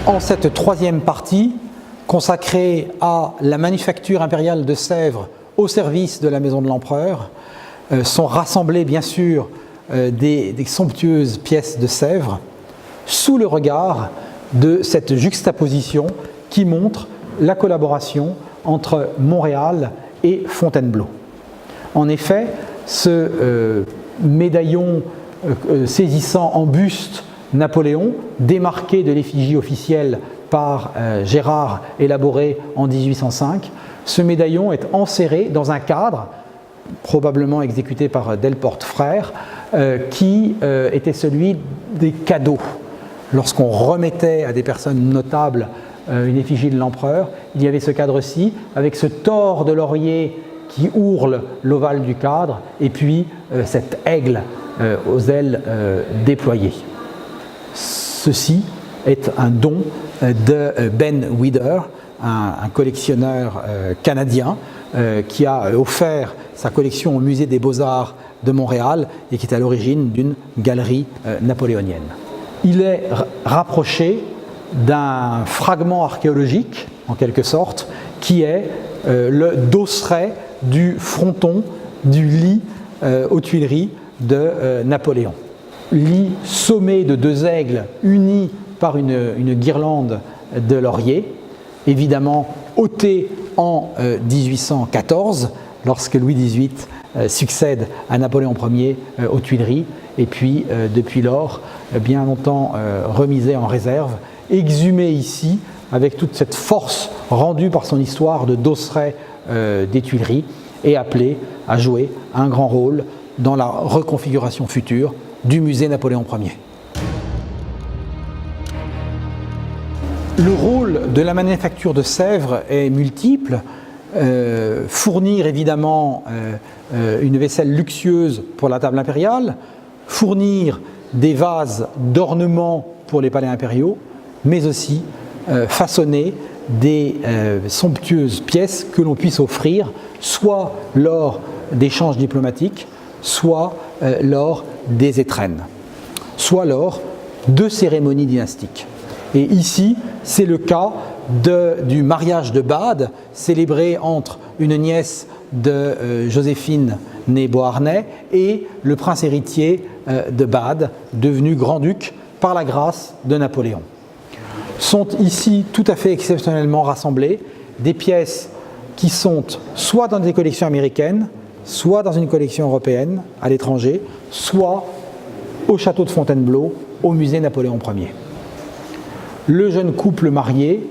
En cette troisième partie, consacrée à la manufacture impériale de Sèvres au service de la maison de l'empereur, sont rassemblées bien sûr des somptueuses pièces de Sèvres sous le regard de cette juxtaposition qui montre la collaboration entre Montréal et Fontainebleau. En effet, ce médaillon saisissant en buste Napoléon, démarqué de l'effigie officielle par Gérard, élaboré en 1805, ce médaillon est enserré dans un cadre, probablement exécuté par Delporte frère, qui était celui des cadeaux. Lorsqu'on remettait à des personnes notables une effigie de l'empereur, il y avait ce cadre-ci, avec ce tore de laurier qui ourle l'ovale du cadre, et puis cet aigle aux ailes déployées. Ceci est un don de Ben Weider, un collectionneur canadien qui a offert sa collection au Musée des Beaux-Arts de Montréal et qui est à l'origine d'une galerie napoléonienne. Il est rapproché d'un fragment archéologique, en quelque sorte, qui est le dosseret du fronton du lit aux Tuileries de Napoléon. Lit sommé de deux aigles unis par une guirlande de laurier, évidemment ôté en 1814, lorsque Louis XVIII succède à Napoléon Ier aux Tuileries, et puis depuis lors, bien longtemps remisé en réserve, exhumé ici avec toute cette force rendue par son histoire de dosseret des Tuileries, et appelé à jouer un grand rôle dans la reconfiguration future du musée Napoléon Ier. Le rôle de la manufacture de Sèvres est multiple. Fournir évidemment une vaisselle luxueuse pour la table impériale, fournir des vases d'ornement pour les palais impériaux, mais aussi façonner des somptueuses pièces que l'on puisse offrir soit lors d'échanges diplomatiques, soit lors des étrennes, soit lors de cérémonies dynastiques. Et ici, c'est le cas du mariage de Bade, célébré entre une nièce de Joséphine, née Beauharnais, et le prince héritier de Bade, devenu grand-duc par la grâce de Napoléon. Sont ici tout à fait exceptionnellement rassemblées des pièces qui sont soit dans des collections américaines, soit dans une collection européenne à l'étranger, soit au château de Fontainebleau, au musée Napoléon Ier. Le jeune couple marié,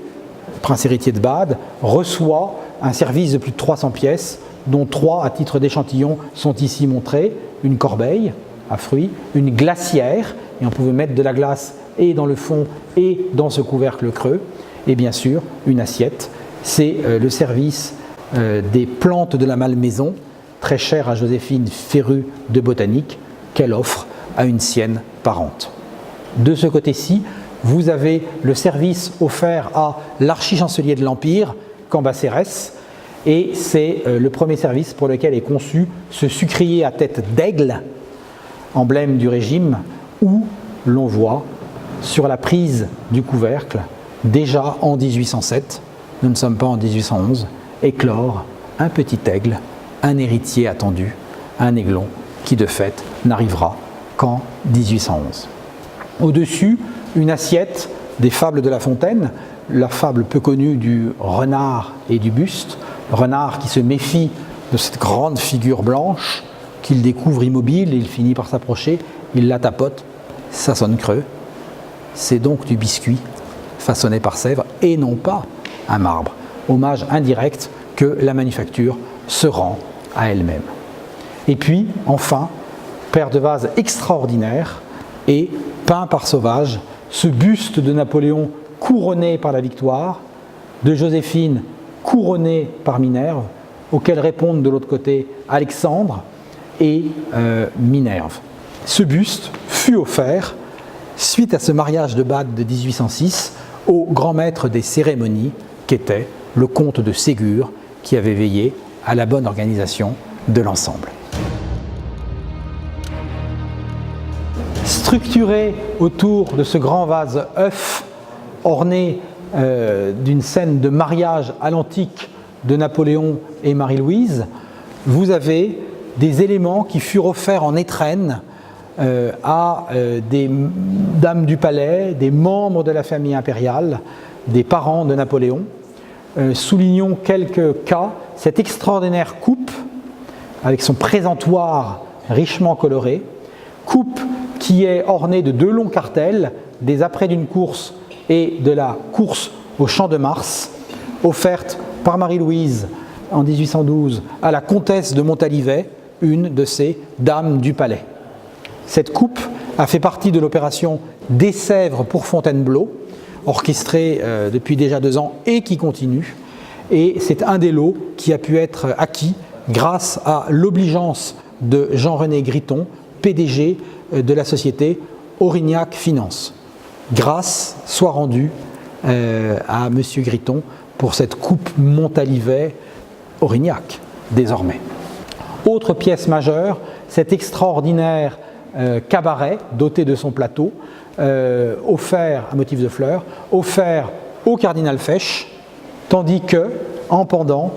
prince héritier de Bade, reçoit un service de plus de 300 pièces, dont 3 à titre d'échantillon sont ici montrées, une corbeille à fruits, une glacière, et on pouvait mettre de la glace et dans le fond et dans ce couvercle creux, et bien sûr une assiette. C'est le service des plantes de la Malmaison, très cher à Joséphine, férue de botanique, qu'elle offre à une sienne parente. De ce côté-ci, vous avez le service offert à l'archichancelier de l'Empire, Cambacérès, et c'est le premier service pour lequel est conçu ce sucrier à tête d'aigle, emblème du régime, où l'on voit sur la prise du couvercle, déjà en 1807, nous ne sommes pas en 1811, éclore un petit aigle, un héritier attendu, un aiglon qui de fait n'arrivera qu'en 1811. Au-dessus, une assiette des fables de La Fontaine, la fable peu connue du renard et du buste, renard qui se méfie de cette grande figure blanche qu'il découvre immobile et il finit par s'approcher, il la tapote, ça sonne creux. C'est donc du biscuit façonné par Sèvres et non pas un marbre. Hommage indirect que la manufacture se rend à elle-même. Et puis, enfin, paire de vases extraordinaire et peint par Sauvage, ce buste de Napoléon couronné par la victoire, de Joséphine couronné par Minerve, auquel répondent de l'autre côté Alexandre et Minerve. Ce buste fut offert suite à ce mariage de Bade de 1806 au grand maître des cérémonies qu'était le comte de Ségur, qui avait veillé à la bonne organisation de l'ensemble. Structuré autour de ce grand vase œuf orné d'une scène de mariage à l'antique de Napoléon et Marie-Louise, vous avez des éléments qui furent offerts en étrenne à des dames du palais, des membres de la famille impériale, des parents de Napoléon. Soulignons quelques cas, cette extraordinaire coupe avec son présentoir richement coloré, coupe qui est ornée de 2 longs cartels, des apprêts d'une course et de la course au Champ de Mars, offerte par Marie-Louise en 1812 à la comtesse de Montalivet, une de ces dames du palais. Cette coupe a fait partie de l'opération Des Sèvres pour Fontainebleau, orchestrée depuis déjà 2 ans et qui continue. Et c'est un des lots qui a pu être acquis grâce à l'obligeance de Jean-René Griton, PDG de la société Aurignac Finance. Grâce soit rendue à M. Griton pour cette coupe Montalivet-Aurignac, désormais. Autre pièce majeure, cet extraordinaire cabaret doté de son plateau, offert à motif de fleurs, offert au cardinal Fesch, tandis que, en pendant,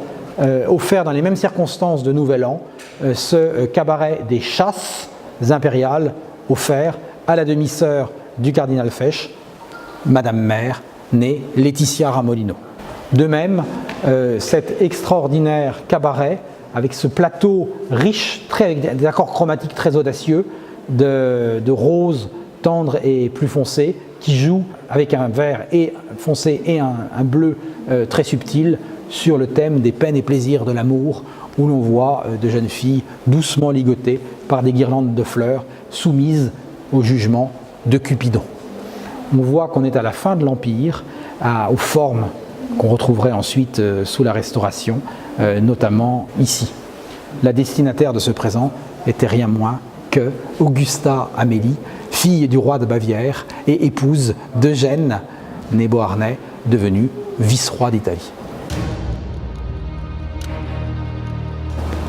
offert dans les mêmes circonstances de Nouvel An, ce cabaret des chasses impériales, offert à la demi-sœur du cardinal Fesch, Madame Mère, née Laetitia Ramolino. De même, cet extraordinaire cabaret, avec ce plateau riche, avec des accords chromatiques très audacieux, de rose tendre et plus foncé, qui joue avec un vert et foncé et un bleu très subtil sur le thème des peines et plaisirs de l'amour, où l'on voit de jeunes filles doucement ligotées par des guirlandes de fleurs soumises au jugement de Cupidon. On voit qu'on est à la fin de l'Empire, aux formes qu'on retrouverait ensuite sous la Restauration, notamment ici. La destinataire de ce présent était rien moins que Augusta Amélie, fille du roi de Bavière et épouse d'Eugène, né Beauharnais, devenu vice-roi d'Italie.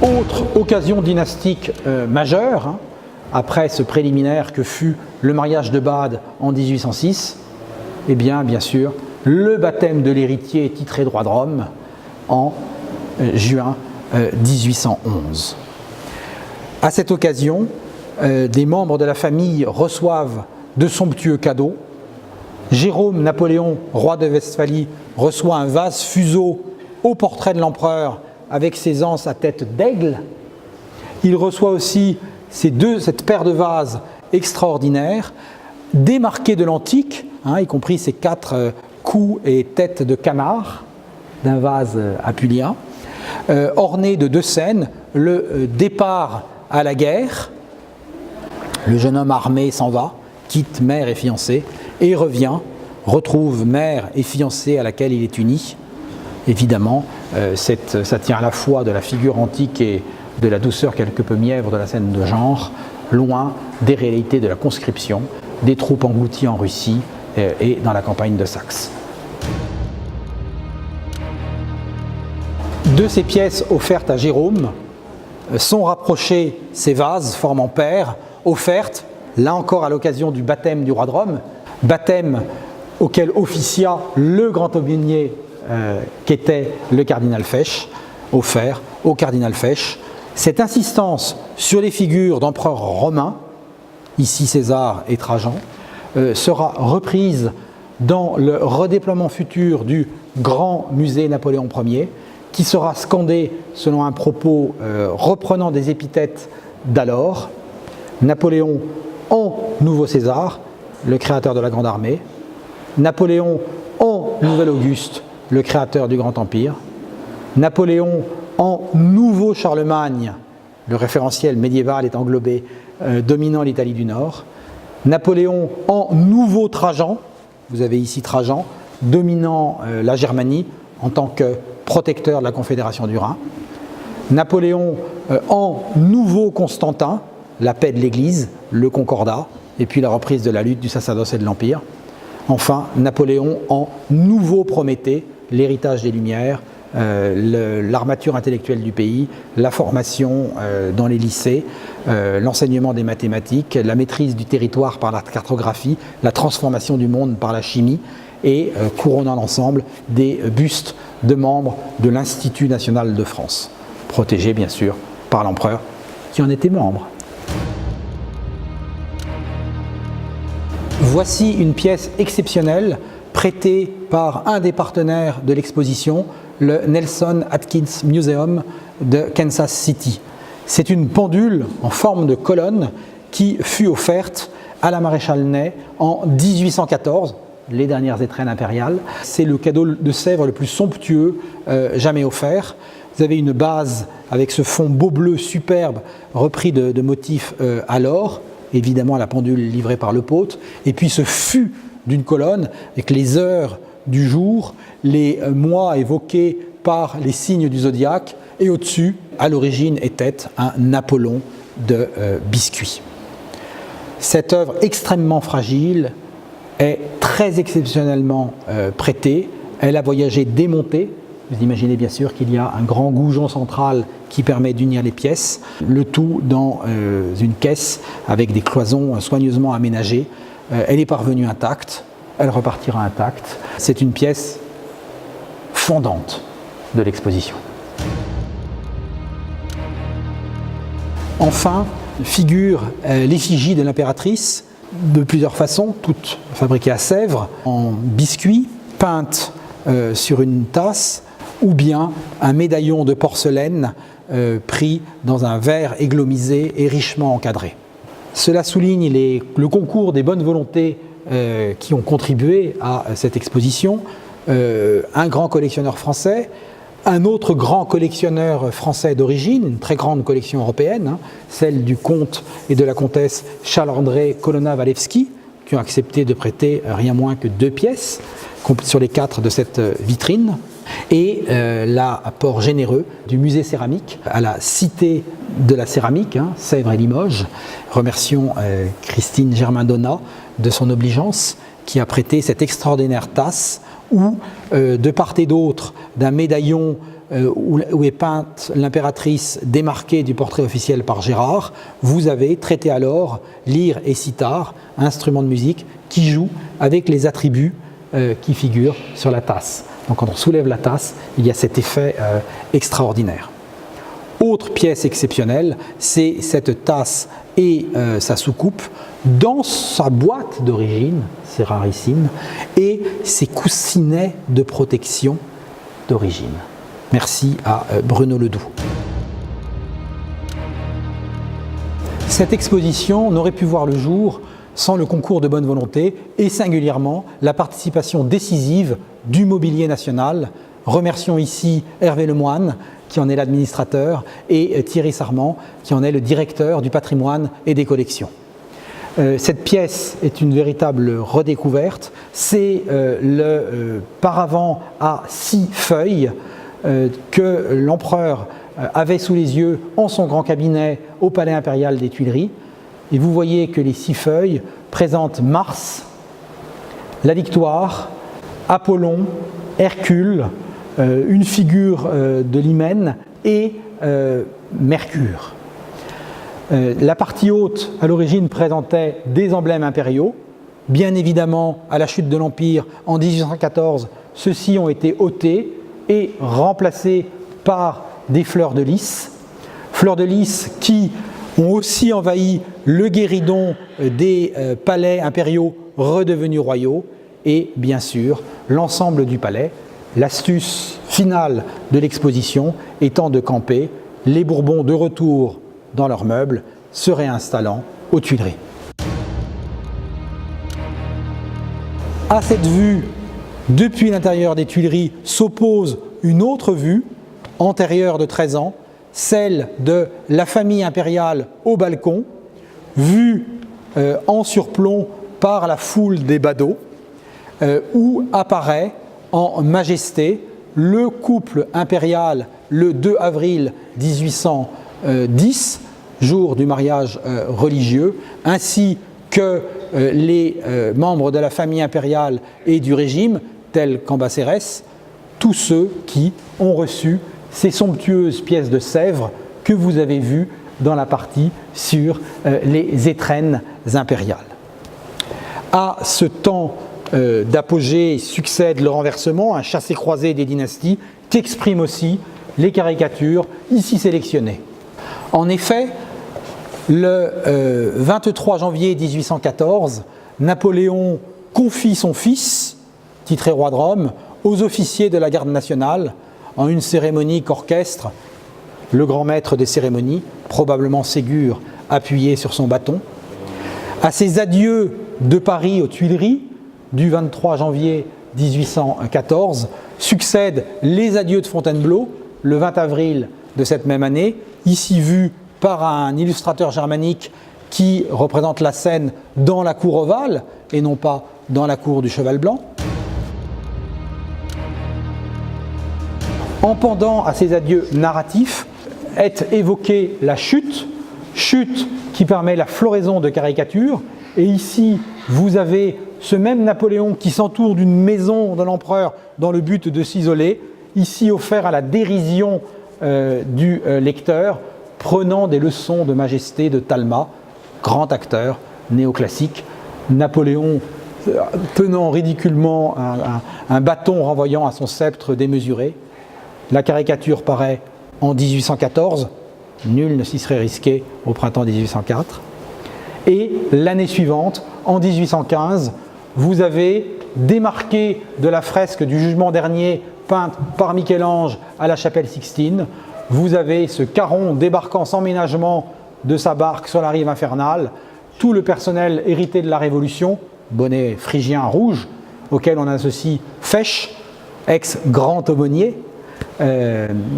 Autre occasion dynastique majeure, après ce préliminaire que fut le mariage de Bade en 1806, eh bien sûr, le baptême de l'héritier titré droit de Rome en juin 1811. À cette occasion, des membres de la famille reçoivent de somptueux cadeaux. Jérôme Napoléon, roi de Westphalie, reçoit un vase fuseau au portrait de l'empereur avec ses anses à tête d'aigle. Il reçoit aussi cette paire de vases extraordinaires, démarqués de l'antique, y compris ces 4 coups et têtes de canard d'un vase apulien, ornés de 2 scènes, le départ à la guerre, le jeune homme armé s'en va, quitte mère et fiancée, et revient, retrouve mère et fiancée à laquelle il est uni. Évidemment, ça tient à la fois de la figure antique et de la douceur quelque peu mièvre de la scène de genre, loin des réalités de la conscription, des troupes englouties en Russie et dans la campagne de Saxe. De ces pièces offertes à Jérôme sont rapprochés ces vases formant paire, offertes, là encore à l'occasion du baptême du roi de Rome, baptême auquel officia le grand aumônier qu'était le cardinal Fesch, offert au cardinal Fesch. Cette insistance sur les figures d'empereurs romains, ici César et Trajan, sera reprise dans le redéploiement futur du grand musée Napoléon Ier, qui sera scandé selon un propos reprenant des épithètes d'alors. Napoléon en nouveau César, le créateur de la Grande Armée. Napoléon en nouvel Auguste, le créateur du Grand Empire. Napoléon en nouveau Charlemagne, le référentiel médiéval est englobé, dominant l'Italie du Nord. Napoléon en nouveau Trajan, vous avez ici Trajan, dominant la Germanie en tant que protecteur de la Confédération du Rhin. Napoléon en nouveau Constantin, la paix de l'Église, le Concordat, et puis la reprise de la lutte du sacerdoce et de l'Empire. Enfin, Napoléon en nouveau Prométhée, l'héritage des Lumières, l'armature intellectuelle du pays, la formation dans les lycées, l'enseignement des mathématiques, la maîtrise du territoire par la cartographie, la transformation du monde par la chimie et couronnant l'ensemble des bustes de membres de l'Institut national de France, protégés bien sûr par l'empereur qui en était membre. Voici une pièce exceptionnelle prêtée par un des partenaires de l'exposition, le Nelson Atkins Museum de Kansas City. C'est une pendule en forme de colonne qui fut offerte à la maréchale Ney en 1814, les dernières étrennes impériales. C'est le cadeau de Sèvres le plus somptueux jamais offert. Vous avez une base avec ce fond beau bleu superbe repris de motifs à l'or, évidemment la pendule livrée par le Pôte, et puis ce fût d'une colonne avec les heures du jour, les mois évoqués par les signes du zodiaque, et au-dessus, à l'origine, était un Apollon de biscuit. Cette œuvre extrêmement fragile est très exceptionnellement prêtée. Elle a voyagé démontée. Vous imaginez bien sûr qu'il y a un grand goujon central qui permet d'unir les pièces, le tout dans une caisse avec des cloisons soigneusement aménagées. Elle est parvenue intacte, elle repartira intacte. C'est une pièce fondante de l'exposition. Enfin, figure l'effigie de l'impératrice de plusieurs façons, toutes fabriquées à Sèvres, en biscuit, peinte sur une tasse, ou bien un médaillon de porcelaine pris dans un verre églomisé et richement encadré. Cela souligne le concours des bonnes volontés qui ont contribué à cette exposition. Un grand collectionneur français, un autre grand collectionneur français d'origine, une très grande collection européenne, celle du comte et de la comtesse Charles-André Colonna-Walewski, qui ont accepté de prêter rien moins que 2 pièces sur les 4 de cette vitrine, et l'apport généreux du musée céramique à la cité de la céramique, Sèvres et Limoges. Remercions Christine Germain-Donat de son obligeance qui a prêté cette extraordinaire tasse où, de part et d'autre d'un médaillon où est peinte l'impératrice démarquée du portrait officiel par Gérard, vous avez traité alors lyre et cithare, instruments de musique qui jouent avec les attributs qui figurent sur la tasse. Donc quand on soulève la tasse, il y a cet effet extraordinaire. Autre pièce exceptionnelle, c'est cette tasse et sa soucoupe dans sa boîte d'origine, c'est rarissime, et ses coussinets de protection d'origine. Merci à Bruno Ledoux. Cette exposition n'aurait pu voir le jour sans le concours de bonne volonté et singulièrement la participation décisive du Mobilier national. Remercions ici Hervé Lemoine, qui en est l'administrateur, et Thierry Sarment, qui en est le directeur du patrimoine et des collections. Cette pièce est une véritable redécouverte. C'est le paravent à 6 feuilles que l'empereur avait sous les yeux en son grand cabinet au Palais impérial des Tuileries. Et vous voyez que les 6 feuilles présentent Mars, la Victoire, Apollon, Hercule, une figure de l'hymen et Mercure. La partie haute, à l'origine, présentait des emblèmes impériaux. Bien évidemment, à la chute de l'Empire en 1814, ceux-ci ont été ôtés et remplacés par des fleurs de lys. Fleurs de lys qui ont aussi envahi le guéridon des palais impériaux redevenus royaux et bien sûr l'ensemble du palais. L'astuce finale de l'exposition étant de camper les Bourbons de retour dans leurs meubles, se réinstallant aux Tuileries. À cette vue, depuis l'intérieur des Tuileries, s'oppose une autre vue, antérieure de 13 ans, celle de la famille impériale au balcon, vue en surplomb par la foule des badauds, où apparaît en majesté le couple impérial le 2 avril 1810, jour du mariage religieux, ainsi que les membres de la famille impériale et du régime, tels Cambacérès, tous ceux qui ont reçu ces somptueuses pièces de Sèvres que vous avez vues dans la partie sur les étrennes impériales. À ce temps d'apogée succède le renversement, un chassé-croisé des dynasties qu'expriment aussi les caricatures ici sélectionnées. En effet, le 23 janvier 1814, Napoléon confie son fils, titré roi de Rome, aux officiers de la garde nationale en une cérémonie qu'orchestre le grand maître des cérémonies, probablement Ségur, appuyé sur son bâton. À ces adieux de Paris aux Tuileries, du 23 janvier 1814, succèdent les adieux de Fontainebleau, le 20 avril de cette même année, ici vu par un illustrateur germanique qui représente la scène dans la cour ovale et non pas dans la cour du Cheval Blanc. En pendant à ces adieux narratifs est évoquée la chute qui permet la floraison de caricatures. Et ici, vous avez ce même Napoléon qui s'entoure d'une maison de l'empereur dans le but de s'isoler, ici offert à la dérision du lecteur, prenant des leçons de majesté de Talma, grand acteur néoclassique. Napoléon tenant ridiculement un bâton renvoyant à son sceptre démesuré. La caricature paraît en 1814, nul ne s'y serait risqué au printemps 1804. Et l'année suivante, en 1815, vous avez démarqué de la fresque du Jugement dernier peinte par Michel-Ange à la chapelle Sixtine, vous avez ce Caron débarquant sans ménagement de sa barque sur la rive infernale, tout le personnel hérité de la Révolution, bonnet phrygien rouge, auquel on associe Fesch, ex-grand aumônier,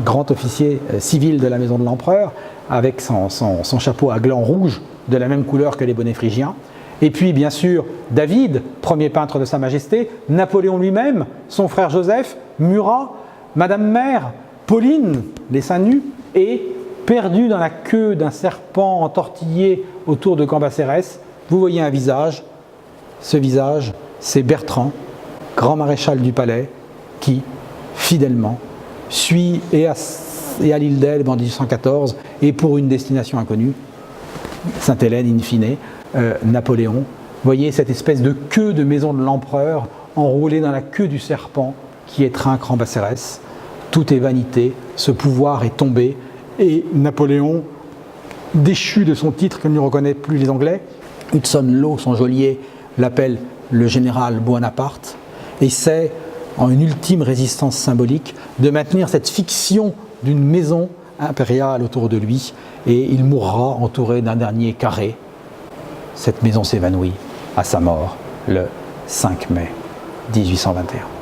grand officier civil de la maison de l'empereur, avec son chapeau à glands rouges de la même couleur que les bonnets phrygiens. Et puis bien sûr David, premier peintre de Sa Majesté, Napoléon lui-même, son frère Joseph, Murat, Madame Mère, Pauline, les seins nus, et perdu dans la queue d'un serpent entortillé autour de Cambacérès, vous voyez un visage. Ce visage, c'est Bertrand, grand maréchal du palais, qui, fidèlement, suit et à l'île d'Elbe en 1814 et pour une destination inconnue, Sainte-Hélène in fine, Napoléon. Vous voyez cette espèce de queue de maison de l'empereur enroulée dans la queue du serpent qui étreint Cambacérès. Tout est vanité, ce pouvoir est tombé et Napoléon, déchu de son titre que ne reconnaissent plus les Anglais, Hudson Lowe, son geôlier, l'appelle le général Buonaparte, essaie en une ultime résistance symbolique de maintenir cette fiction d'une maison impériale autour de lui, et il mourra entouré d'un dernier carré. Cette maison s'évanouit à sa mort le 5 mai 1821.